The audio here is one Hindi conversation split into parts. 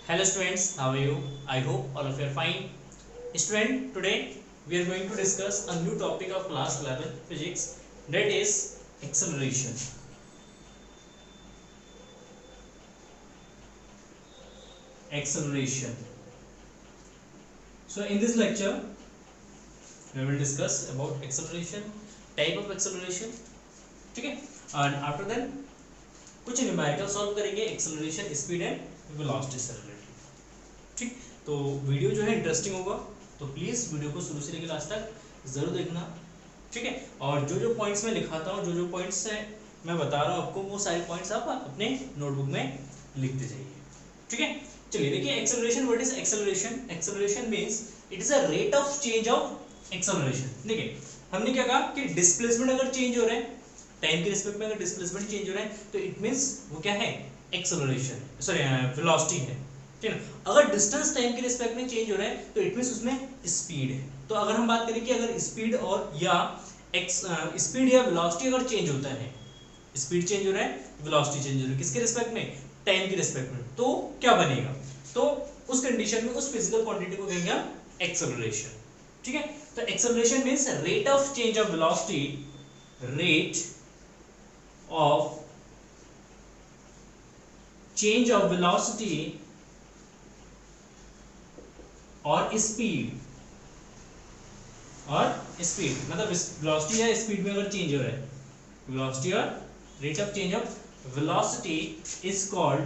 Hello students, how are you? I hope all of you are fine. Student, today we are going to discuss a new topic of class 11 physics, that is acceleration. Acceleration. So in this lecture we will discuss about acceleration, type of acceleration, ठीक है, and after then कुछ न्यूमेरिकल सॉल्व करेंगे एक्सेलरेशन, स्पीड एंड वेलोसिटी से रिलेटेड। ठीक, तो वीडियो जो है इंटरेस्टिंग होगा, तो प्लीज़ वीडियो को शुरू से लेकर लास्ट तक ज़रूर देखना। ठीक है, और जो पॉइंट्स मैं लिखाता हूँ, जो पॉइंट्स मैं बता रहा हूँ आपको, वो सारे पॉइंट्स आप अपने नोटबुक में लिखते जाइए। ठीक है, चलिए देखिए acceleration. What is acceleration? Acceleration means it is a rate of change of acceleration. देखिए हमने क्या कहा कि डिस्प्लेसमेंट अगर चेंज हो रहा है, टाइम के रिस्पेक्ट में अगर डिस्प्लेसमेंट चेंज हो रहा है, तो इट मींस वो क्या है? एक्सेलरेशन, सॉरी वेलोसिटी है। ठीक है, अगर डिस्टेंस टाइम के रिस्पेक्ट में चेंज हो रहा है, तो इट मींस उसमें स्पीड है। तो अगर हम बात करें कि अगर स्पीड और या स्पीड या वेलोसिटी अगर चेंज होता है, स्पीड चेंज हो रहा है, वेलोसिटी चेंज हो रहा है, किसके रिस्पेक्ट में? टाइम के रिस्पेक्ट में, तो क्या बनेगा? तो उस कंडीशन में उस फिजिकल क्वांटिटी को कहेंगे हम एक्सेलरेशन। ठीक है, तो acceleration means rate of change of velocity, rate of change of velocity और स्पीड, मतलब वेलोसिटी या स्पीड में अगर चेंज हो रहा है, वेलोसिटी और rate of change of velocity is called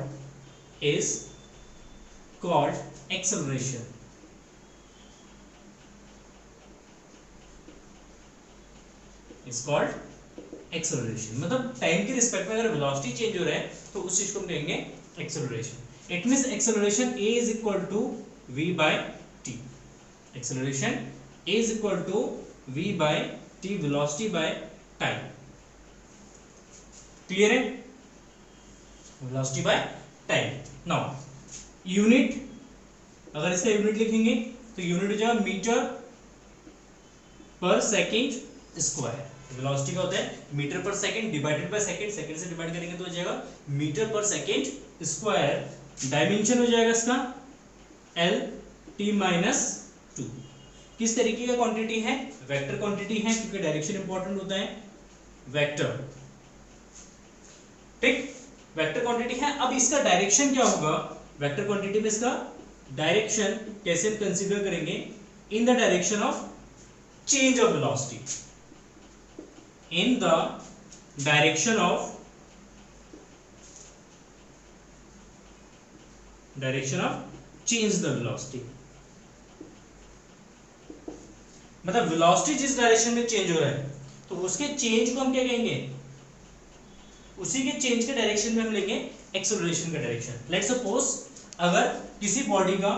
acceleration. Is called acceleration. मतलब टाइम के रिस्पेक्ट में अगर वेलोसिटी चेंज हो रहा है, तो उस चीज को हम कहेंगे acceleration. It means acceleration A is equal to V by T. Acceleration A is equal to V by T, velocity by time. Clear है? Velocity by time. Now unit, अगर इसका यूनिट लिखेंगे तो यूनिट हो जाएगा मीटर पर सेकेंड स्क्वायर। वेलोसिटी का होता है मीटर पर second divided by second, second से डिवाइड करेंगे तो हो जाएगा मीटर पर सेकंड स्क्वायर। डायमेंशन हो जाएगा इसका L T माइनस 2। किस तरीके का क्वांटिटी है? वेक्टर क्वांटिटी है, क्योंकि डायरेक्शन इंपॉर्टेंट होता है। वेक्टर, ठीक, वेक्टर क्वांटिटी है। अब इसका डायरेक्शन क्या होगा? वेक्टर क्वांटिटी में इसका डायरेक्शन कैसे हम कंसीडर करेंगे? इन the direction of change of velocity, in the direction of change the velocity। मतलब वेलोसिटी जिस डायरेक्शन में चेंज हो रहा है, तो उसके चेंज को हम क्या कहेंगे? उसी के चेंज के डायरेक्शन में हम लेंगे एक्सेलरेशन का डायरेक्शन। लेट्स सपोज अगर किसी बॉडी का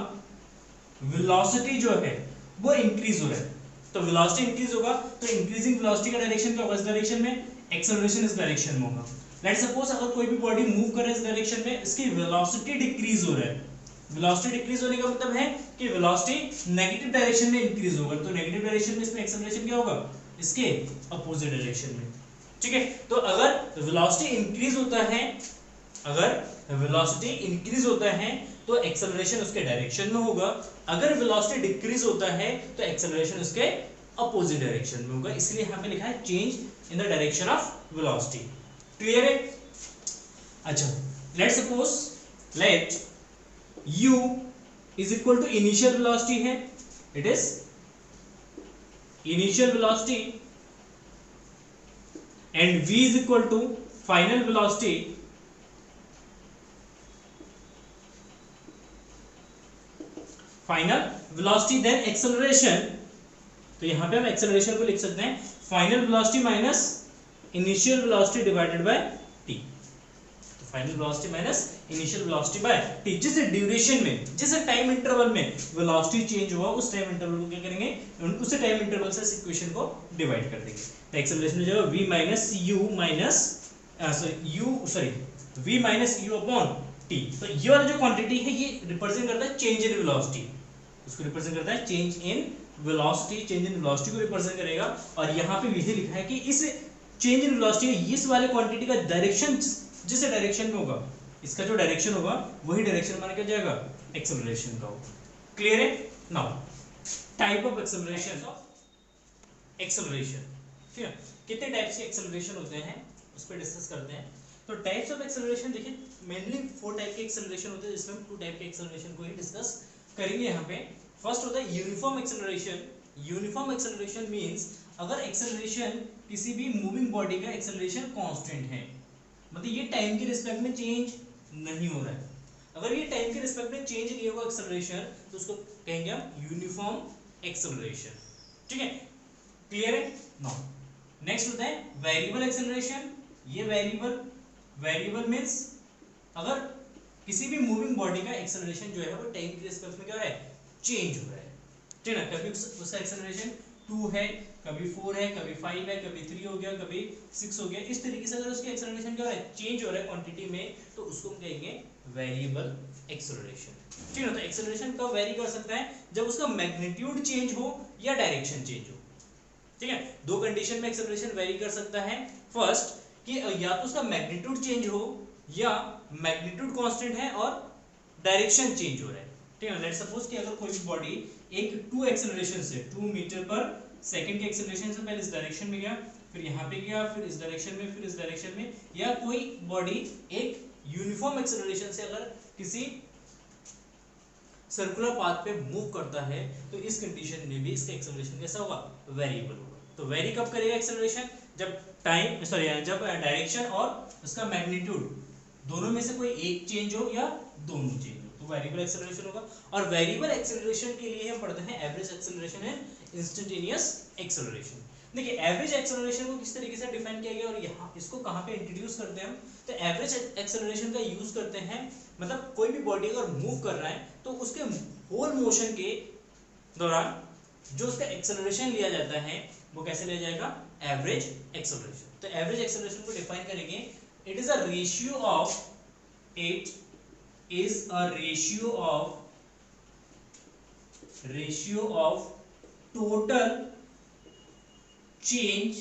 वेलोसिटी जो है वो इंक्रीज हो रहा है, तो वेलोसिटी इंक्रीज होगा, तो इंक्रीजिंग वेलोसिटी का डायरेक्शन क्या होगा? इस डायरेक्शन में। एक्सेलरेशन इस डायरेक्शन में होगा। लेट्स सपोज अगर कोई भी बॉडी मूव कर रहा है इस डायरेक्शन में, इसकी वेलोसिटी डिक्रीज हो रहा है। वेलोसिटी डिक्रीज होने का मतलब है कि वेलोसिटी नेगेटिव डायरेक्शन में इंक्रीज होगा, तो नेगेटिव डायरेक्शन में इसमें एक्सेलरेशन क्या होगा? इसके अपोजिट डायरेक्शन में। ठीक है, तो अगर वेलोसिटी इंक्रीज होता है, तो एक्सेलरेशन उसके डायरेक्शन में होगा। अगर वेलोसिटी डिक्रीज होता है, तो एक्सेलरेशन उसके अपोजिट डायरेक्शन में होगा। इसलिए यहां पे लिखा है change in the direction of velocity. Clear है? अच्छा, let's suppose let u is equal to initial velocity है, it is initial velocity, and v is equal to final velocity, then acceleration. तो यहां पे हम एक्सेलरेशन को लिख सकते हैं final velocity minus initial velocity divided by t। तो final velocity minus initial velocity by t। जिस ड्यूरेशन में, जिस टाइम इंटरवल में वेलोसिटी चेंज हुआ, उस टाइम इंटरवल को क्या करेंगे? उस टाइम इंटरवल से इस इक्वेशन को डिवाइड कर देंगे। तो एक्सेलरेशन हो जाएगा v minus u upon t। तो ये वाला जो क्वांटिटी है, ये रिप्रेजेंट करता है चेंज इन वेलोसिटी, उसको रिप्रेजेंट करता है change in velocity, change in velocity को रिप्रेजेंट करेगा। और यहाँ पे यही लिखा है कि इस चेंज इन वेलोसिटी इस वाले क्वांटिटी का डायरेक्शन जिस डायरेक्शन में होगा, इसका जो डायरेक्शन होगा वही डायरेक्शन हमारा क्या जाएगा, एक्सेलरेशन का होगा। क्लियर है? Now type of acceleration, acceleration, ठीक है, कितने टाइप्स के एक्सेलरेशन होते हैं उस पर डिस्कस करते हैं। तो टाइप्स ऑफ एक्सेलरेशन देखिए, मेनली 4 टाइप के एक्सेलरेशन होते हैं, जिसमें हम 2 टाइप के एक्सेलरेशन को ही डिस्कस करेंगे यहाँ पे। फर्स्ट होता है uniform acceleration. Uniform acceleration means अगर एक्सेलरेशन किसी भी मूविंग बॉडी का एक्सेलरेशन कांस्टेंट है, मतलब ये टाइम के रिस्पेक्ट में चेंज नहीं हो रहा है। अगर ये टाइम के रिस्पेक्ट में चेंज नहीं होगा एक्सेलरेशन, तो उसको कहेंगे हम यूनिफॉर्म एक्सेलरेशन, ठीक है। क्लियर है? नाउ नेक्स्ट होता है वेरिएबल एक्सेलरेशन। ये वेरिएबल मींस अगर किसी भी मूविंग बॉडी का एक्सेलरेशन जो है वो टाइम के रिस्पेक्ट में क्या हो रहा है, चेंज हो रहा है, ठीक है ना। कभी उसका एक्सेलरेशन 2 है, कभी 4 है, कभी 5 है, कभी 3 हो गया, कभी 6 हो गया। इस तरीके से अगर उसके एक्सेलरेशन क्या हो रहा है, चेंज हो रहा है क्वांटिटी में, तो उसको हम कहेंगे वेरिएबल एक्सेलरेशन, ठीक है ना। तो एक्सेलरेशन कब वेरी कर सकता है, जब उसका मैग्नीट्यूड चेंज हो या डायरेक्शन चेंज हो, ठीक है। 2 कंडीशन में एक्सेलरेशन वेरी कर सकता है। फर्स्ट कि या तो उसका मैग्नीट्यूड चेंज हो या मैग्नीट्यूड कांस्टेंट है और डायरेक्शन चेंज हो रहा है, ठीक है। लेट्स सपोज कि अगर कोई भी बॉडी एक 2 एक्सेलरेशन से 2 मीटर पर सेकंड के एक्सेलरेशन से पहले इस डायरेक्शन में गया, फिर यहाँ पे गया, फिर इस डायरेक्शन में, फिर इस डायरेक्शन में, या कोई बॉडी एक यूनिफॉर्म एक्सेलरेशन से अगर किसी सर्कुलर पाथ पे मूव करता है, तो इस कंडीशन में भी इसका एक्सेलरेशन कैसा होगा, वेरिएबल होगा। तो वेरी कब करेगा एक्सेलरेशन, जब जब डायरेक्शन और उसका मैग्नीट्यूड दोनों में से कोई एक चेंज हो या दोनों चेंज हो, तो वेरिएबल एक्सेलरेशन होगा। और वेरिएबल एक्सेलरेशन के लिए हम पढ़ते हैं average acceleration and instantaneous acceleration. देखिए एवरेज एक्सेलरेशन को किस तरीके से डिफाइन किया गया और यहाँ इसको कहाँ पे इंट्रोड्यूस करते हैं हम, तो एवरेज एक्सेलरेशन का यूज करते हैं, मतलब कोई भी बॉडी अगर मूव कर रहा है तो उसके होल मोशन के दौरान जो उसका एक्सेलरेशन लिया जाता है वो कैसे लिया जाएगा, एवरेज एक्सेलरेशन। तो एवरेज एक्सेलरेशन को डिफाइन करेंगे, it is a ratio of total change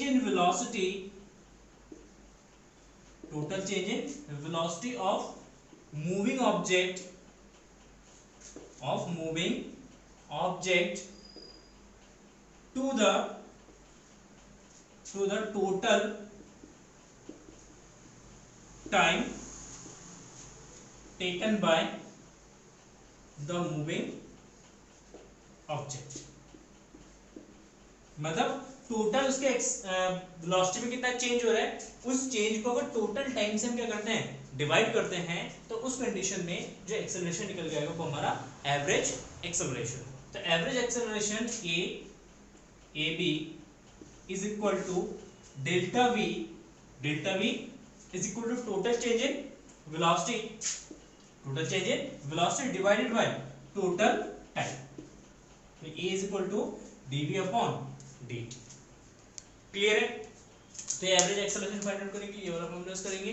in velocity of moving object to the total time taken by the moving object। मतलब टोटल उसके वेलोसिटी में कितना चेंज हो रहा है, उस चेंज को अगर टोटल टाइम से हम क्या करते हैं, डिवाइड करते हैं, तो उस कंडीशन में जो एक्सेलरेशन निकल जाएगा वो हमारा एवरेज एक्सेलरेशन। तो average acceleration A B is equal to delta V is equal to total change in velocity divided by total time. तो A is equal to dv upon dt। Clear है? तो एवरेज एक्सेलरेशन फाइंड आउट करेंगे, ये वाला फॉर्मूला यूज करेंगे,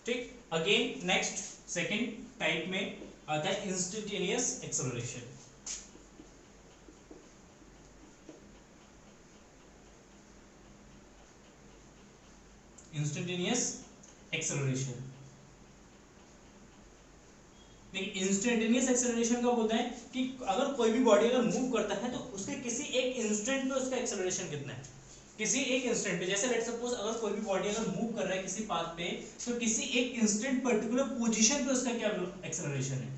ठीक। अगेन नेक्स्ट सेकंड टाइप में आता है इंस्टेंटेनियस एक्सेलरेशन। इंस्टेंटेनियस एक्सेलरेशन का बोलता है कि अगर कोई भी बॉडी अगर मूव करता है तो उसके किसी एक इंस्टेंट पे उसका एक्सेलरेशन कितना है, किसी एक इंस्टेंट पे। जैसे लेट सपोज अगर कोई भी बॉडी अगर मूव कर रहा है किसी पाथ पे, तो किसी एक इंस्टेंट पर्टिकुलर पोजीशन पे उसका क्या एक्सेलरेशन है।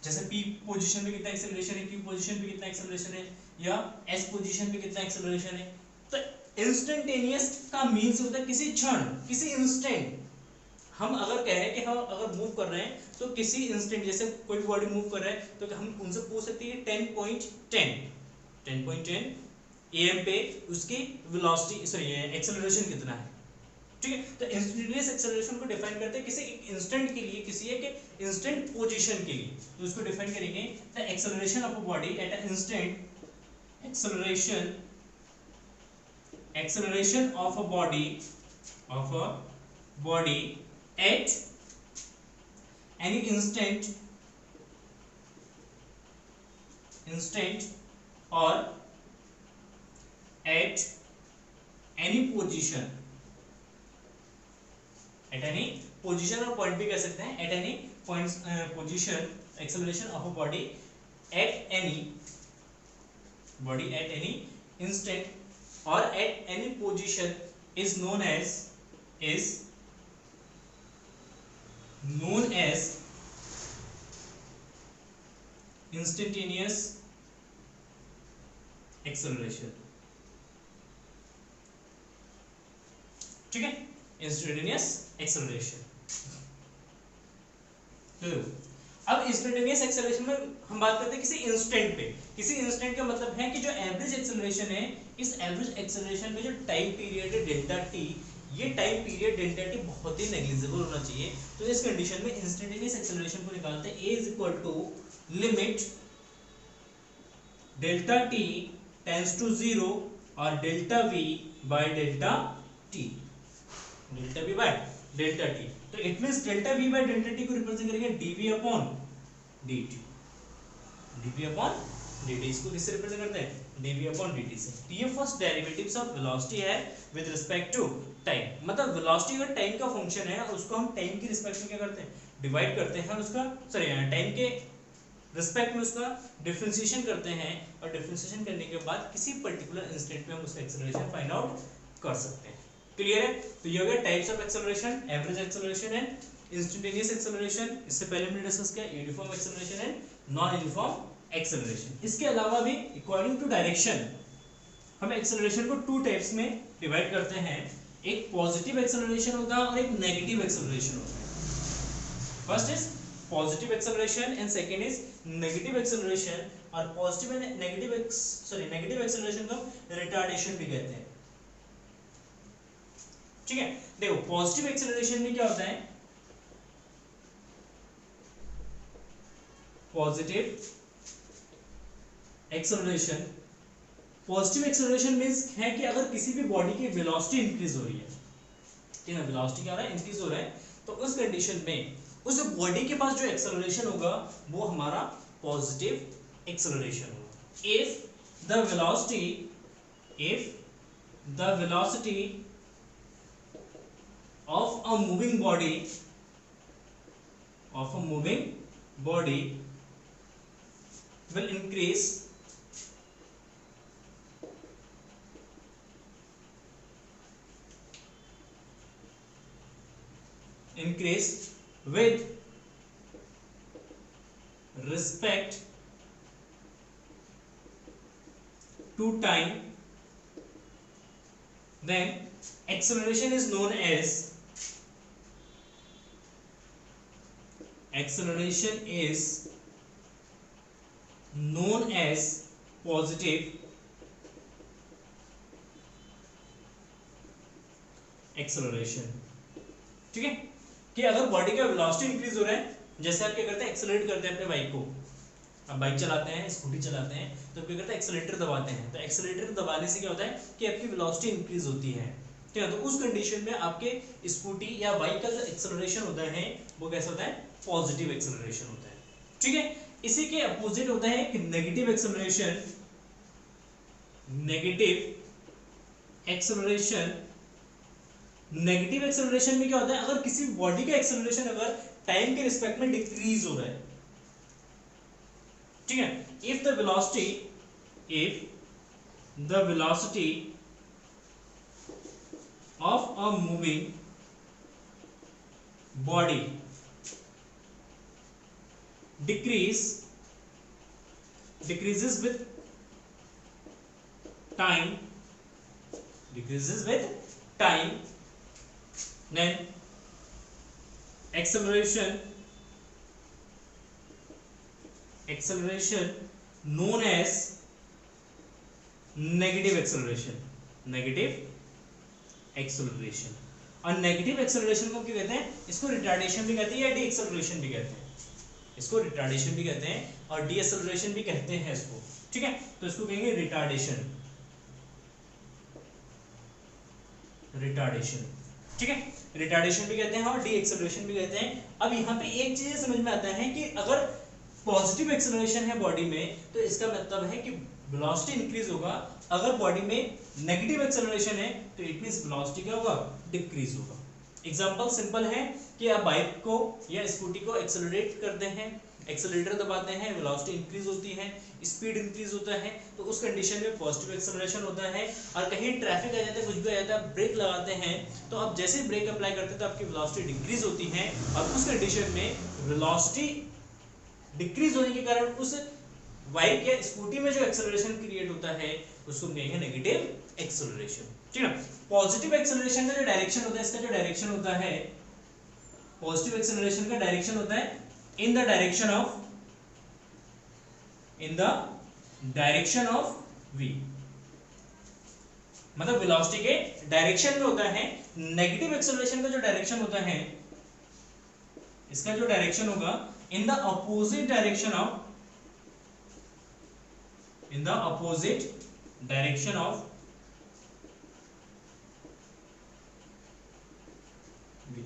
जैसे p पोजीशन पे कितना एक्सेलरेशन है, q पोजीशन पे कितना एक्सेलरेशन है, या s पोजीशन पे कितना एक्सेलरेशन है। तो इंस्टेंटेनियस का मीन्स होता है किसी क्षण, किसी इंस्टेंट। हम अगर कह रहे हैं कि हम अगर मूव कर रहे हैं तो किसी इंस्टेंट, जैसे कोई भी बॉडी मूव कर रहा है तो हम उनसे पूछ सकते हैं 10.10 am पे उसकी वेलोसिटी एक्सेलरेशन कितना है, ठीक है। तो इंस्टेंटेनियस एक्सेलरेशन को डिफाइन करते हैं किसी एक इंस्टेंट के लिए, किसी एक इंस्टेंट पोजीशन के लिए। तो उसको डिफाइन करेंगे the acceleration of a body at a instant acceleration of a body at any instant or at any position at any position और पॉइंट भी कह सकते हैं, at any point position acceleration of a body at any instant और at any position is known as instantaneous acceleration. ठीक है, इंस्टेंटेनियस एक्सेलरेशन। अब इंस्टेंटेनियस एक्सेलरेशन में हम बात करते हैं किसी इंस्टेंट पे। किसी इंस्टेंट का मतलब है कि जो एवरेज एक्सेलरेशन है, इस एवरेज एक्सेलरेशन में जो टाइम पीरियड है डेल्टा टी, ये टाइम पीरियड डेल्टा टी बहुत ही नेग्लिजिबल होना चाहिए। तो इस कंडीशन में इंस्टेंटेनियस एक्सेलरेशन को निकालते हैं, a is equal to limit delta t tends to 0 और delta v by delta t, delta v by delta t। तो it means delta v by delta t को रिप्रेजेंट करेंगे dv upon dt, dv upon dt। इसको किससे रिप्रेजेंट करते हैं? dv अपॉन dt से। तो ये फर्स्ट डेरिवेटिव्स ऑफ वेलोसिटी है विद रिस्पेक्ट टू टाइम। मतलब वेलोसिटी अगर टाइम का फंक्शन है, उसको हम टाइम की रिस्पेक्ट में क्या करते हैं? डिवाइड करते हैं उसका, सॉरी टाइम के रिस्पेक्ट में उसका डिफरेंशिएशन करते हैं, और डिफरेंशिएशन करने के बाद किसी पर्टिकुलर इंस्टेंट में हम उसका एक्सेलरेशन फाइंड आउट कर सकते हैं। क्लियर है? तो ये हो गया types of acceleration, average acceleration and instantaneous acceleration. इससे पहले हमने डिस्कस किया uniform acceleration and non uniform acceleration. इसके अलावा भी अकॉर्डिंग टू डायरेक्शन हम एक्सेलरेशन को टू टाइप्स में डिवाइड करते हैं। एक पॉजिटिव एक्सेलरेशन होता है और एक नेगेटिव एक्सेलरेशन होता है। First is positive acceleration and second is negative acceleration. और पॉजिटिव एंड नेगेटिव एक्सेलरेशन को रिटार्डेशन भी कहते हैं। ठीक है, देखो पॉजिटिव एक्सेलरेशन में क्या होता है? पॉजिटिव एक्सेलरेशन मींस है कि अगर किसी भी बॉडी की वेलोसिटी इंक्रीज हो रही है, ठीक है, वेलोसिटी क्या हो रहा है? इंक्रीज हो रहा है, तो उस कंडीशन में उस बॉडी के पास जो एक्सेलरेशन होगा वो हमारा पॉजिटिव एक्सेलरेशन होगा। If the velocity of a moving body will increase with respect to time, then acceleration is known as positive acceleration. ठीक है, कि अगर बॉडी का वेलोसिटी इंक्रीज हो रहा है, जैसे आप क्या करते हैं? एक्सेलरेट करते हैं अपने बाइक को। आप बाइक चलाते हैं, स्कूटी चलाते हैं, तो क्या करते हैं? एक्सेलरेटर दबाते हैं। तो एक्सेलरेटर दबाने से क्या होता है कि आपकी वेलोसिटी इंक्रीज होती है। ठीक है, तो उस कंडीशन में आपके स्कूटी या बाइक का जो एक्सेलरेशन होता है वो कैसा होता है? पॉजिटिव एक्सेलरेशन होता है। ठीक है, इसी के अपोजिट होता है कि नेगेटिव एक्सेलरेशन। नेगेटिव एक्सेलरेशन में क्या होता है? अगर किसी बॉडी का एक्सेलरेशन अगर टाइम के रिस्पेक्ट में डिक्रीज हो रहा है, ठीक है, if the velocity of a moving body decreases with time, then acceleration known as negative acceleration. और नेगेटिव एक्सेलरेशन को क्या कहते हैं? इसको रिटार्डेशन भी कहते हैं या डी एक्सेलरेशन भी कहते हैं। इसको रिटार्डेशन भी कहते हैं और डी एक्सेलरेशन भी कहते हैं इसको। ठीक है, तो इसको कहेंगे रिटार्डेशन। ठीक है, रिटार्डेशन भी कहते हैं और डी एक्सेलरेशन भी कहते हैं। अब यहाँ पे एक चीज समझ में आता है कि अगर पॉजिटिव एक्सेलरेशन है बॉडी में, तो इसका मतलब है कि वेलोसिटी इंक्रीज होगा। अगर बॉडी में नेगेटिव एक्सेलरेशन है तो इट मींस वेलोसिटी क्या होगा? डिक्रीज होगा। एग्जाम्पल सिंपल है कि आप बाइक को या स्कूटी को एक्सेलरेट करते हैं, एक्सेलरेटर दबाते हैं, वेलोसिटी इंक्रीज होती है, स्पीड इंक्रीज होता है, तो उस कंडीशन में पॉजिटिव एक्सेलरेशन होता है। और कहीं ट्रैफिक आ जाता है, कुछ भी आ जाता है, ब्रेक लगाते हैं, तो आप जैसे ही ब्रेक अप्लाई करते हैं तो आपकी वेलोसिटी डिक्रीज होती है, और उस कंडीशन में वेलोसिटी डिक्रीज होने के कारण उस बाइक या स्कूटी में जो एक्सेलरेशन क्रिएट होता है उसको कहेंगे नेगेटिव एक्सेलरेशन, ठीक है। पॉजिटिव एक्सेलरेशन का जो डायरेक्शन होता है, इसका जो डायरेक्शन होता है, पॉजिटिव एक्सेलरेशन का डायरेक्शन होता है इन द डायरेक्शन ऑफ v, मतलब वेलोसिटी के डायरेक्शन में होता है। नेगेटिव एक्सेलरेशन का जो डायरेक्शन होता है, इसका जो डायरेक्शन होगा in the opposite direction of v,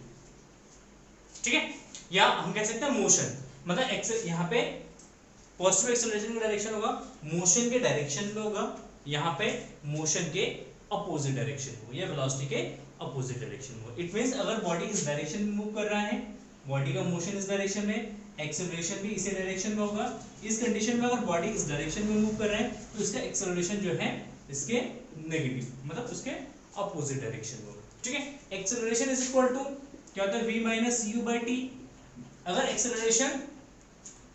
ठीक है। या हम कह सकते हैं मोशन, मतलब यहाँ पे पॉजिटिव एक्सेलरेशन का डायरेक्शन होगा मोशन के डायरेक्शन में होगा, यहाँ पे मोशन के अपोजिट डायरेक्शन में, या वेलोसिटी के अपोजिट डायरेक्शन में। इट मींस अगर बॉडी इस डायरेक्शन में मूव कर रहा है, बॉडी का मोशन इस डायरेक्शन में, एक्सेलरेशन भी इसी डायरेक्शन में होगा। इस कंडीशन में अगर बॉडी इस डायरेक्शन में मूव कर रहा है तो इसका एक्सेलरेशन जो है इसके नेगेटिव, मतलब उसके अपोजिट डायरेक्शन में होगा, ठीक है। एक्सेलरेशन इज इक्वल टू क्या होता है, v minus u by T. अगर एक्सेलरेशन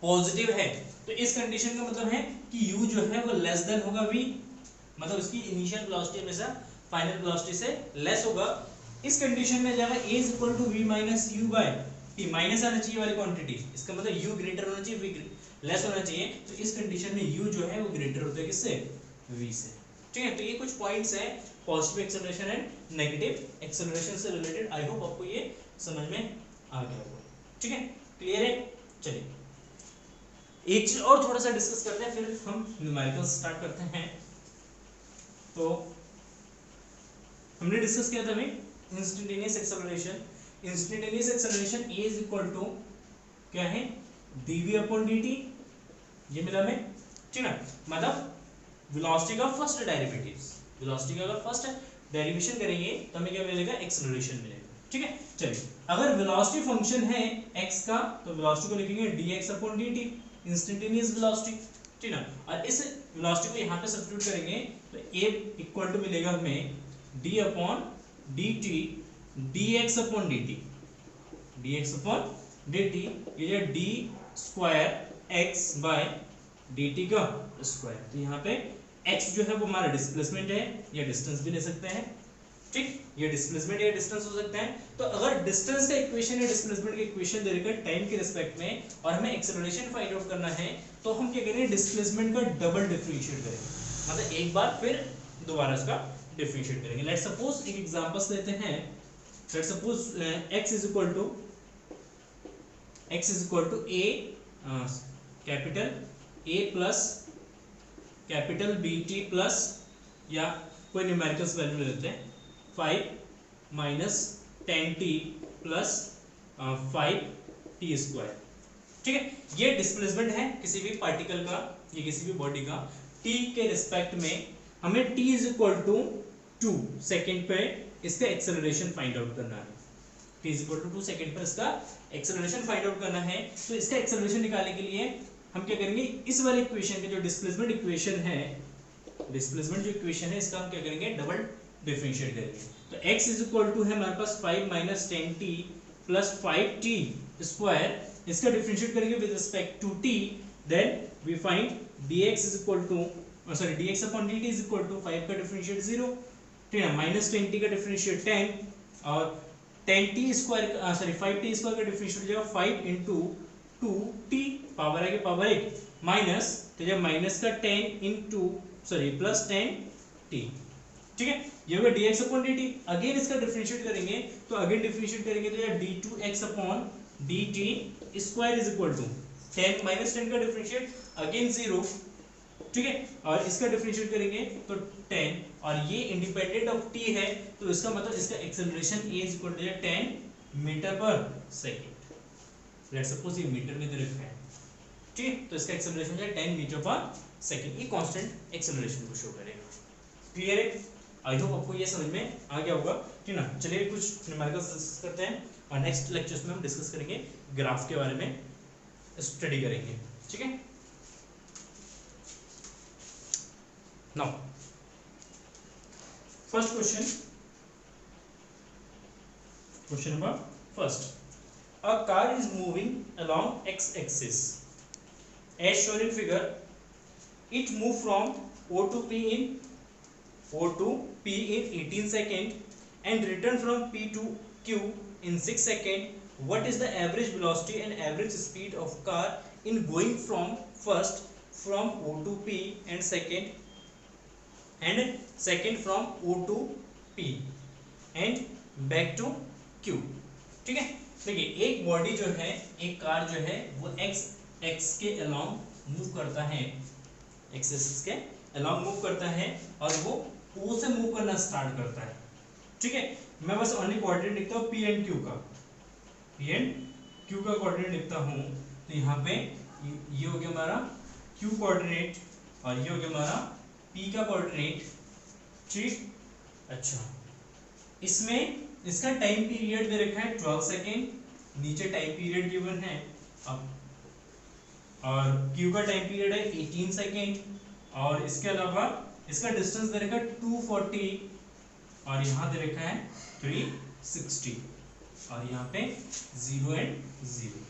पॉजिटिव है तो इस कंडीशन का मतलब है कि u जो है वो लेस देन होगा v, मतलब उसकी इनिशियल वेलोसिटी हमेशा फाइनल वेलोसिटी से लेस होगा। इस कंडीशन में जाएगा a is equal to v minus u by t, minus आना चाहिए वाली क्वांटिटी, इसका मतलब u ग्रेटर होना चाहिए, v लेस होना चाहिए। तो इस कंडीशन में u जो है वो ग्रेटर होता है किससे, v से, ठीक है। तो ये कुछ पॉइंट्स हैं positive acceleration and negative acceleration से रिलेटेड। आई होप आपको ये समझ में आ गया होगा, ठीक है, क्लियर है। चलिए एक चीज और थोड़ा सा डिस्कस करते हैं, फिर हम न्यूमेरिकल स्टार्ट करते हैं। तो हमने डिस्कस किया था भाई instantaneous acceleration. Instantaneous acceleration a is equal to क्या है, dv अपॉन dt, ये मिला हमें, ठीक है। मतलब वेलोसिटी का फर्स्ट डेरिवेटिव्स, वेलोसिटी का अगर फर्स्ट डेरिवेशन करेंगे तो हमें क्या मिलेगा, एक्सेलरेशन मिलेगा, ठीक है। चलिए अगर वेलोसिटी फंक्शन है x का तो वेलोसिटी को लिखेंगे dx upon dt, instantaneous velocity, ठीक है। और इस वेलोसिटी को यहाँ पे सब्स्टिट्यूट करेंगे तो a इक्वल टू मिलेगा हमें d upon dt dx upon dt, dx upon dt, ये d square x by dt का स्क्वायर। तो यहाँ पे x जो है वो हमारा डिस्प्लेसमेंट है या डिस्टेंस भी ले सकते हैं, ठीक, ये डिस्प्लेसमेंट या डिस्टेंस हो सकता है। तो अगर डिस्टेंस का इक्वेशन या डिस्प्लेसमेंट का इक्वेशन दे रखा है टाइम के रिस्पेक्ट में और हमें एक्सेलरेशन फाइंड आउट करना है, तो हम क्या करेंगे, डिस्प्लेसमेंट का डबल डिफरेंशिएट करेंगे, मतलब एक बार फिर दोबारा इसका डिफरेंशिएट करेंगे। लेट्स सपोज एक एग्जांपल्स लेते हैं। Let's suppose x is equal to a capital A plus capital BT plus, या कोई न्यूमेरिकल्स वैल्यू ले लेते हैं, 5 minus 10t plus 5t square, ठीक है। ये डिस्प्लेसमेंट है किसी भी पार्टिकल का या किसी भी बॉडी का t के रिस्पेक्ट में। हमें t is equal to 2 second पे इसका एक्सेलरेशन फाइंड आउट करना है, t is equal to 2 second पर इसका एक्सेलरेशन फाइंड आउट करना है। तो इसका एक्सेलरेशन निकालने के लिए हम क्या करेंगे, इस वाले इक्वेशन के जो डिस्प्लेसमेंट इक्वेशन है, डिस्प्लेसमेंट जो इक्वेशन है इसका हम क्या करेंगे, डबल डिफरेंशिएट करेंगे। तो x इज इक्वल टू है हमारे पास 5 minus 10t plus 5t square, इसका डिफरेंशिएट करेंगे with respect to t, then we find dx is equal to dx upon dt is equal to 5 का डिफरेंशिएट 0, ठीक है, माइनस 20 का डिफरेंशिएट 10 और 10t स्क्वायर 5t स्क्वायर का डिफरेंशिएट हो जाएगा 5 इंटू 2t, पावर है कि पावर 1 माइनस, तो जब माइनस का 10 इंटू प्लस 10t, ठीक है, ये होगा dx अपॉन dt। अगेन इसका डिफरेंशिएट करेंगे तो अगेन डिफरेंशिएट करेंगे तो ये d2x upon dt square is equal to 10 minus 10 का डिफरेंशिएट अगेन 0, ठीक है, और इसका डिफरेंशिएट करेंगे तो 10, और ये इंडिपेंडेंट ऑफ t है तो इसका मतलब इसका acceleration a is equal to 10 metre पर सेकंड। लेट्स सपोज ये मीटर में दे रखा है, ठीक है, तो इसका एक्सेलरेशन है 10 मीटर पर सेकंड, ये कांस्टेंट एक्सेलरेशन को शो करेगा। क्लियर है, आई होप आपको ये समझ में आ गया होगा। ठीक ना। चलिए कुछ न्यूमेरिकल्स डिस्कस करते हैं और नेक्स्ट लेक्चर्स में हम डिस्कस करेंगे ग्राफ के बारे में, स्टडी करेंगे, ठीक है। Now first question number first, a car is moving along x axis as shown in figure. It moved from O to P in 18 seconds and returned from P to Q in 6 seconds. What is the average velocity and average speed of car in going from O to P and second from O to P and back to Q? ठीक है। देखिए एक बॉडी जो है, एक कार जो है वो एक्स के अलोंग मूव करता है, एक्स एक्सिस के अलोंग मूव करता है और वो ओ से मूव करना स्टार्ट करता है, ठीक है। मैं बस ओनली कोऑर्डिनेट लिखता हूँ पी एंड क्यू का कोऑर्डिनेट लिखता हूँ। तो यहाँ पे ये हो गया हमारा क्यू कोऑर्डिनेट और ये हो गया हमारा पी का कोऑर्डिनेट, ठीक। अच्छा, इसमें इसका टाइम पीरियड दे रखा है 12 सेकेंड, नीचे टाइम पीरियड गिवन है अब, और Q का टाइम पीरियड है 18 सेकेंड, और इसके अलावा इसका डिस्टेंस दे रखा है 240 और यहाँ दे रखा है 360 और यहाँ पे 0 and 0,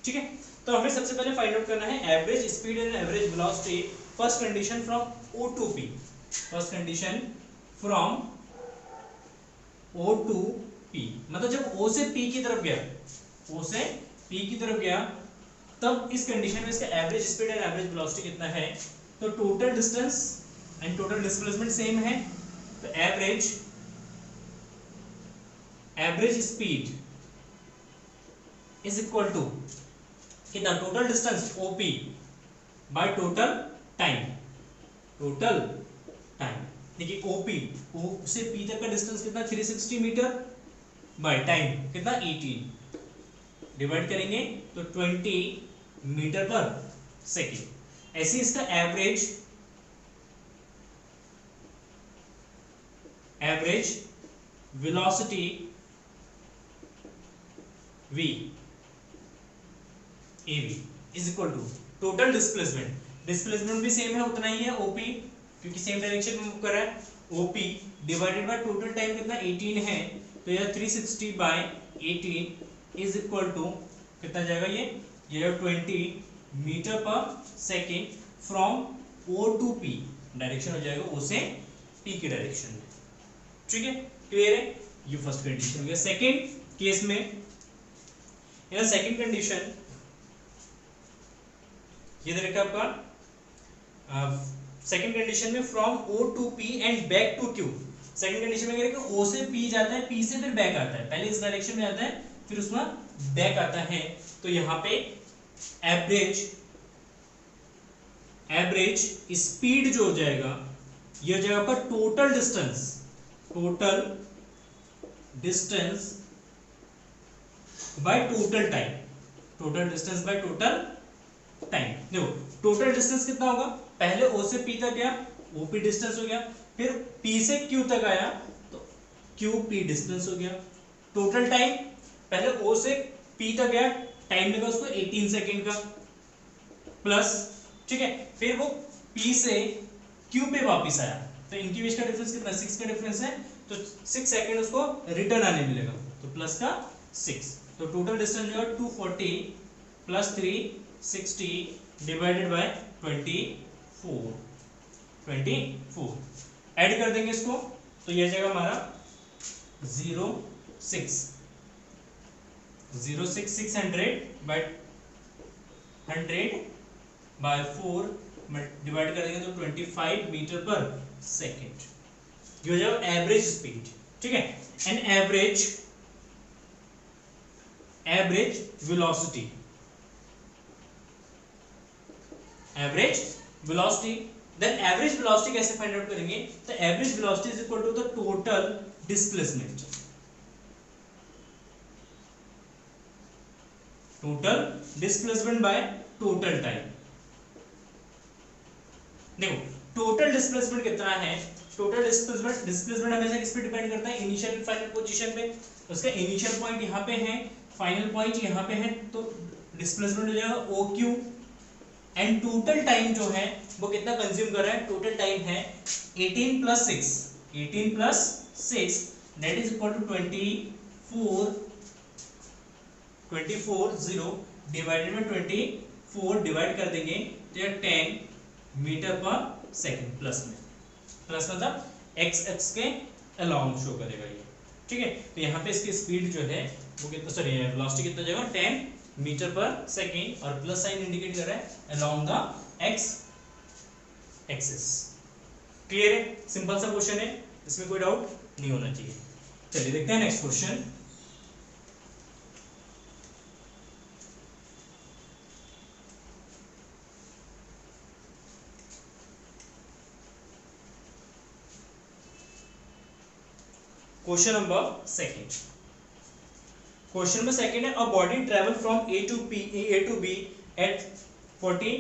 ठीक है। तो हमें सबसे पहले फाइंड आउट करना है average speed and average velocity. First condition from O to P, first condition from O to P, मतलब जब O से P की तरफ गया, O से P की तरफ गया, तब इस कंडीशन में इसका average speed and average velocity कितना है। तो total distance and total displacement same है, तो average speed is equal to कितना, टोटल डिस्टेंस OP बाय टोटल टाइम, देखिए O से P तक का डिस्टेंस कितना 360 मीटर बाय टाइम कितना 18, डिवाइड करेंगे तो 20 मीटर पर सेकेंड। ऐसे इसका average velocity v av is equal to total displacement भी सेम है, उतना ही है OP क्योंकि सेम डायरेक्शन में मूव कर रहा है, OP divided by total time कितना 18 है, तो यह 360 बाय 18 इज इक्वल टू कितना जाएगा, ये 20 मीटर पर second from O to P, direction हो जाएगा O से P की डायरेक्शन में, ठीक है। क्लियर है, ये फर्स्ट कंडीशन हो गया। सेकेंड केस में, इन सेकेंड कंडीशन ये देखा आपका सेकेंड कंडीशन में from O to P and back to Q। Second condition में क्या O से P जाता है, P से फिर बैक आता है, पहले इस डायरेक्शन में आता है फिर उसमें बैक आता है। तो यहाँ पे एवरेज स्पीड जो हो जाएगा ये हो जाएगा आपका total distance by total time. देखो टोटल डिस्टेंस कितना होगा, पहले O से P तक गया, OP डिस्टेंस हो गया, फिर P से Q तक आया तो QP डिस्टेंस हो गया। टोटल टाइम पहले O से P तक गया, टाइम लगा उसको 18 सेकेंड का, प्लस, ठीक है, फिर वो P से Q पे वापस आया, तो इनकी बीच का डिफरेंस कितना 6 का डिफरेंस है, तो 6 सेकेंड उसको रिटर्न आने मिलेगा, तो प्लस का 6, तो टोटल डिस्टेंस जो है 240 प्लस 360 डिवाइडेड बाय 24 ऐड कर देंगे इसको, तो ये जाएगा हमारा 600 बाय 100 बाय 4 डिवाइड कर देंगे तो 25 मीटर पर सेकेंड, ये हो जाएगा एवरेज स्पीड, ठीक है। And average velocity then average velocity कैसे फाइंड आउट करेंगे, तो average velocity is equal to the total displacement by total time. देखो टोटल डिस्प्लेसमेंट कितना है, टोटल डिस्प्लेसमेंट हमेशा किस पे डिपेंड करता है, इनिशियल एंड फाइनल पोजीशन पे। उसका इनिशियल पॉइंट यहाँ पे है, फाइनल पॉइंट यहाँ पे है, तो डिस्प्लेसमेंट हो जाएगा O Q. And total time जो है वो कितना कंज्यूम कर रहा है, टोटल टाइम है 18 plus 6, 18 plus 6 that is equal to 24 divided by 24 divide कर देंगे तो ये 10 मीटर पर सेकंड प्लस मतलब एक्स एक्स के अलोंग शो करेगा ये, ठीक है। तो यहाँ पे इसकी स्पीड जो है वो कितना, सॉरी वेलोसिटी कितना जाएगा 10 मीटर पर सेकंड, और प्लस साइन इंडिकेट कर रहा है along the x axis. Clear है, सिंपल सा क्वेश्चन है, इसमें कोई डाउट नहीं होना चाहिए। चलिए देखते हैं next question. Question number second, question number second है, a body travel from A to B at 40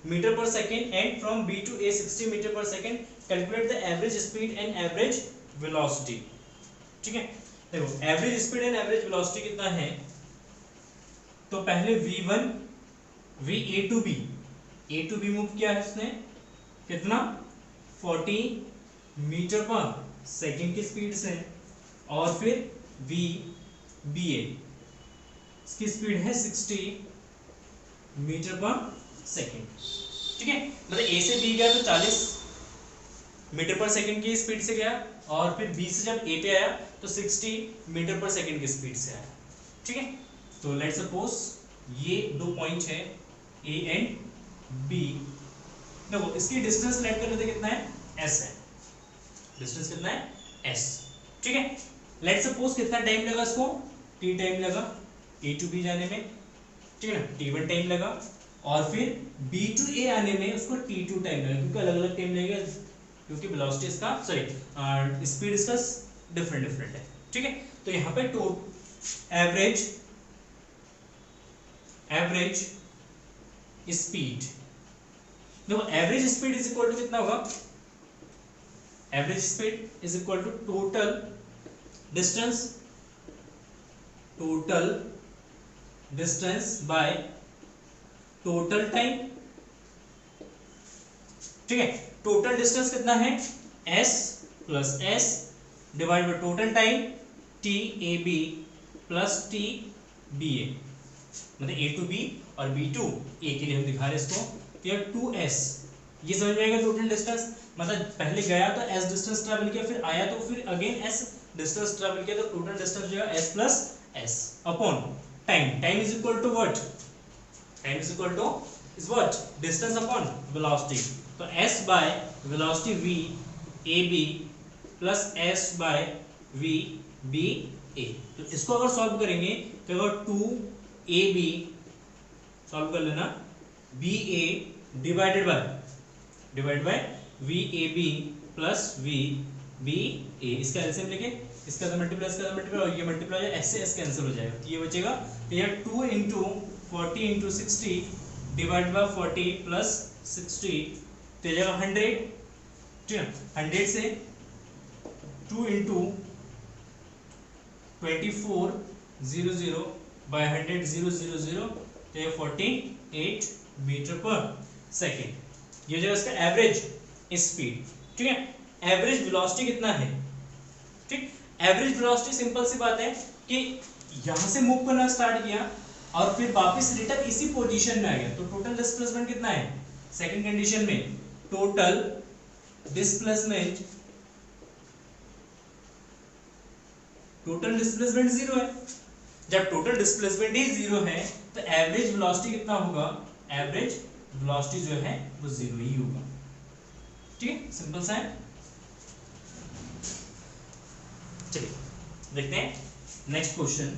meter पर second and from B to A 60 metre पर second, calculate the average speed and average velocity. ठीक है, देखो average speed and average velocity कितना है, तो पहले v1 v a to B move किया है उसने कितना 40 मीटर पर सेकंड की स्पीड से, और फिर v b a इसकी स्पीड है 60 मीटर पर सेकंड। ठीक है, मतलब a से b गया तो 40 मीटर पर सेकंड की स्पीड से गया, और फिर b से जब a पे आया तो 60 मीटर पर सेकंड की स्पीड से आया। ठीक है, तो लेट्स सपोज ये दो पॉइंट है a एंड b। देखो इसकी डिस्टेंस लेट कर लेते कितना है, s है, डिस्टेंस कितना है s। ठीक है, लेट सपोज कितना टाइम लगा इसको, t टाइम लगा a टू b जाने में, ठीक है ना, t1 टाइम लगा, और फिर b टू a आने में उसको t2 टाइम लगा, क्योंकि अलग अलग टाइम लगेगा, क्योंकि वेलोसिटी इसका सॉरी स्पीड इसका डिफरेंट है। ठीक है, तो यहाँ पे तो एवरेज स्पीड, देखो average speed is equal to कितना होगा, average speed is equal to total distance by total time. ठीक है, टोटल डिस्टेंस कितना है s plus s divide by total time t a b plus t b a, मतलब a टू b और b टू a के लिए हम दिखा रहे हैं इसको, तो ये 2s, ये समझ में आएगा टोटल डिस्टेंस, मतलब पहले गया तो s डिस्टेंस ट्रैवल किया, फिर आया तो फिर अगेन s डिस्टेंस ट्रैवल किया, तो टोटल डिस्टेंस जो है s plus s upon time is equal to what, time is equal to is what, distance upon velocity, तो s by velocity v a b plus s by v b a। तो इसको अगर सॉल्व करेंगे तो अगर 2ab सॉल्व कर लेना, ba divide by v a b plus v b a, इसका एलसीएम लेके इसका तो मल्टीप्लाई और ये मल्टीप्लाई हो जाए, s से s कैंसिल हो जाएगा, तो ये बचेगा, तो ये 2 into 40 into 60 divide by 40 plus 60 तो जाएगा 100। ठीक है, 100 से 2 इंटू 2400 बाय 100 000 तो ये 48 मीटर पर सेकेंड, ये जो इसका एवरेज स्पीड। ठीक है, एवरेज वेलोसिटी कितना है, ठीक, एवरेज वेलोसिटी सिंपल सी बात है कि यहां से मूव करना स्टार्ट किया और फिर वापस रिटर्न इसी पोजीशन में आ गया, तो टोटल डिस्प्लेसमेंट कितना है, सेकंड कंडीशन में टोटल डिस्प्लेसमेंट 0 है। जब टोटल डिस्प्लेसमेंट ही 0 है तो एवरेज वेलोसिटी कितना होगा, एवरेज वेलोसिटी जो है वो 0 ही होगा। ठीक है, सिंपल सा है। चलिए देखते हैं next question.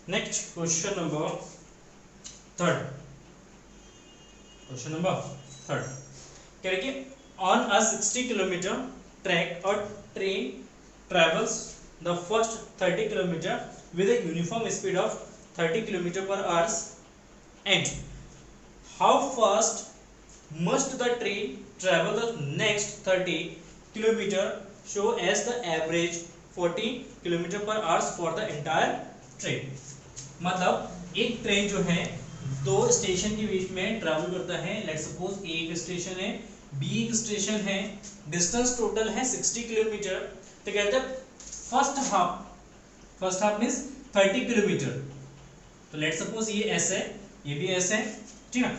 Next question number third, कह रहे कि ऑन अ 60 किलोमीटर ट्रैक और train travels the first 30 kilometre with a uniform speed of 30 kilometre पर hours and how fast must the train travel the next 30 kilometer show as the average 40 kilometre पर hours for the entire train. मतलब एक ट्रेन जो है दो स्टेशन के बीच में ट्रैवल करता है, लेट्स सपोज ए एक स्टेशन है, बी एक स्टेशन है, डिस्टेंस टोटल है 60 किलोमीटर। तो कहते हैं फर्स्ट हाफ मींस 30 किलोमीटर। तो लेट्स सपोज ये एस है, ये भी एस है, ठीक है।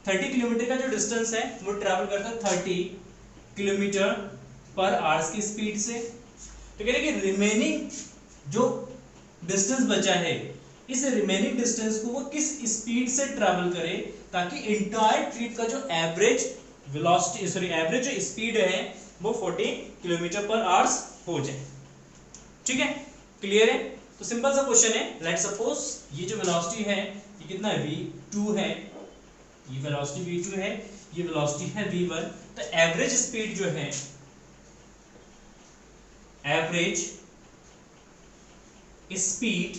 30 किलोमीटर का जो डिस्टेंस है वो ट्रैवल करता है 30 किलोमीटर पर आवर्स की स्पीड से। तो कह रहे कि रिमेनिंग जो डिस्टेंस बचा है, इस रिमेनिंग डिस्टेंस को वो किस स्पीड से ट्रैवल करे ताकि इंटायर ट्रिप का जो एवरेज वेलोसिटी एवरेज जो स्पीड है वो 40 किलोमीटर पर आवर्स हो जाए। ठीक है, क्लियर है। तो सिंपल सा क्वेश्चन है, लेट्स सपोज ये जो वेलोसिटी है ये कितना है v2 है, ये वेलोसिटी v2 है, ये वेलोसिटी है v1। तो एवरेज स्पीड जो है, average speed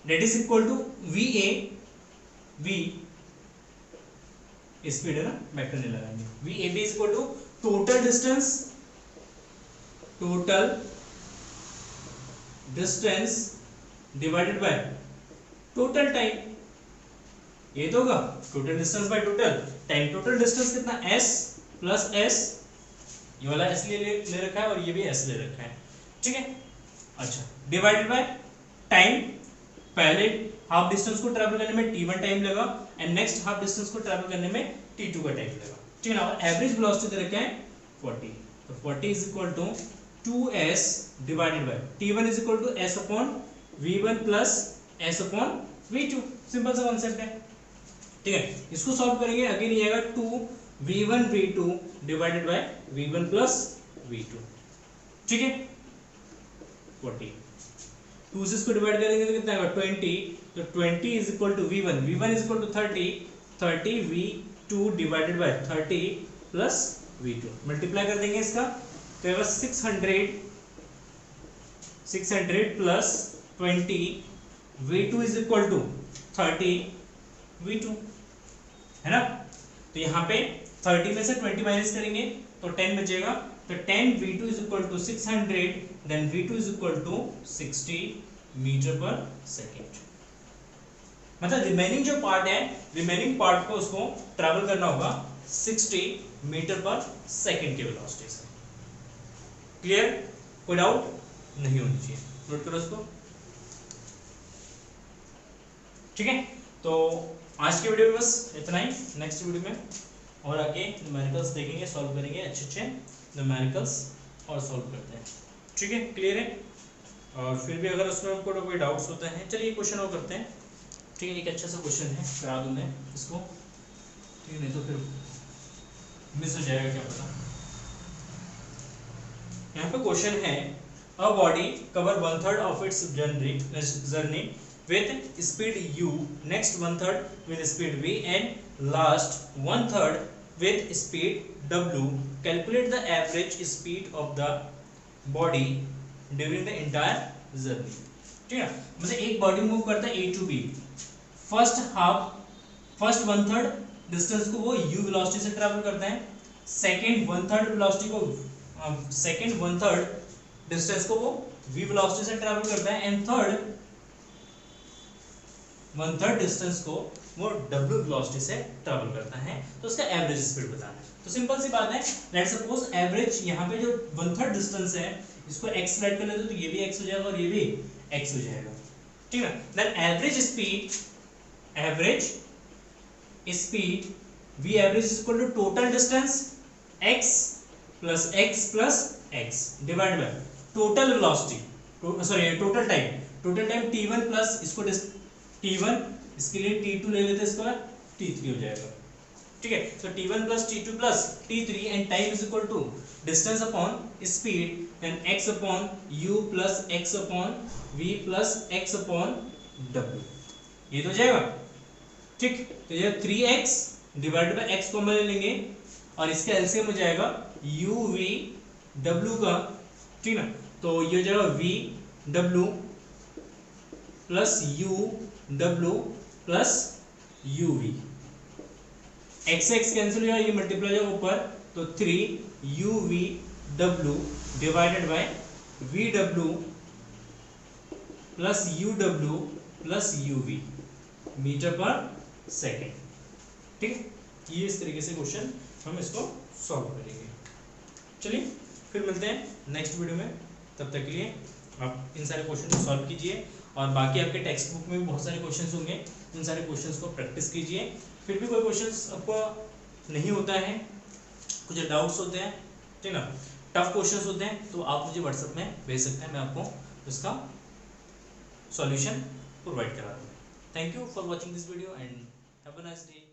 that is equal to va, v speed है ना, वेक्टर नहीं लगाएंगे, vab is equal to total distance divided by total time. ये तो होगा total distance by total time. Total distance कितना s प्लस s, ये वाला s ले रखा है और ये भी s ले रखा है, ठीक है। अच्छा, डिवाइडेड बाय टाइम, पहले हाफ डिस्टेंस को ट्रैवल करने में t1 टाइम लगा एंड नेक्स्ट हाफ डिस्टेंस को ट्रैवल करने में t2 का टाइम लगा, ठीक है ना। और एवरेज वेलोसिटी दे रखा है 40, तो 40 is equal to 2s divided by t1 is equal to s upon v1 plus s upon v2। Simple सा कॉन्सेप्ट है, ठीक है। इसको सॉल्व करेंगे, अगेन ये आएगा 2v1 v2 divided bye v1 plus v2, ठीक है। 40 2 से इसको डिवाइड करेंगे तो कितना आएगा 20। तो 20 is equal to v1 is equal to 30 v2 divided by 30 plus v2। Multiply कर देंगे इसका तो आएगा 600 plus 20 v2 is equal to 30 v2, है ना। तो यहाँ पे 30 में से 20 माइनस करेंगे तो 10 बचेगा। तो 10 v2 is equal to 600, then v2 is equal to 60 metre पर सेकेंड। मतलब रिमेनिंग जो पार्ट है, रिमेनिंग पार्ट को उसको ट्रैवल करना होगा 60 मीटर पर सेकेंड के वेलोसिटी से। क्लियर, कोई डाउट नहीं होनी चाहिए, नोट करो इसको, ठीक है। तो आज के वीडियो में बस इतना ही। नेक्स्ट वीडियो में और आगे न्यूमेरिकल्स देखेंगे, सॉल्व करेंगे, अच्छे न्यूमेरिकल्स और सॉल्व करते हैं, ठीक है। क्लियर है। और फिर भी अगर उसमें आपको कोई डाउट्स होते हैं, चलिए क्वेश्चन और करते हैं, ठीक है। एक अच्छा सा क्वेश्चन है, करा दूँ मैं इसको, ठीक है, नहीं तो फिर मिस हो जाएगा, क्या पता। यहाँ पे क्वेश्चन है, a body cover 1/3 of its journey with speed u, next 1/3 with speed v and last 1/3 with speed w. Calculate the average speed of the body during the entire journey. ठीक है, मतलब एक बॉडी मूव करता है a to b, first 1/3 distance को वो u वेलोसिटी से ट्रैवल करता है, सेकंड 1/3 वेलोसिटी को सेकंड 1/3 डिस्टेंस को वो v वेलोसिटी से ट्रैवल करता है एंड थर्ड 1/3 डिस्टेंस को वो w वेलोसिटी से ट्रैवल करता है। तो उसका एवरेज स्पीड बताना है। तो सिंपल सी बात है, लेट्स सपोज एवरेज यहाँ पे जो 1/3 डिस्टेंस है इसको x राइट कर लेते तो ये भी x हो जाएगा और ये भी x हो जाएगा, ठीक है। Then average speed v average is equal to total distance x plus x divide by total velocity, total time t1 plus इसको t1, इसके लिए t2 ले लेते हैं, इसका t3 हो जाएगा, ठीक है। तो t1 plus t2 plus t3 and time is equal to distance upon speed and x upon u plus x upon v plus x upon w, ये तो हो जाएगा, ठीक। तो ये 3x divide by x common ले लेंगे और इसका एलसीएम हो जाएगा u v w का, ठीक ना। तो ये हो जाएगा V W plus U W plus U V, X X cancel हो जाएगा, ये मल्टीप्लाई हो जाएगा ऊपर, तो 3 U V W divided by V W plus U W plus U V metre पर सेकेंड। ठीक है, ये इस तरीके से क्वेश्चन हम इसको सॉल्व करेंगे। चलिए फिर मिलते हैं नेक्स्ट वीडियो में, तब तक के लिए आप इन सारे क्वेश्चन को सॉल्व कीजिए, और बाकी आपके टेक्स्ट बुक में भी बहुत सारे क्वेश्चंस होंगे, इन सारे क्वेश्चंस को प्रैक्टिस कीजिए। फिर भी कोई क्वेश्चंस आपको नहीं होता है, कुछ डाउट्स होते हैं, ठीक ना, टफ क्वेश्चंस होते हैं, तो आप मुझे व्हाट्सएप में भेज सकते हैं, मैं आपको उसका सॉल्यूशन प्रोवाइड करा दूँगा। Thank you for watching this video and have a nice day.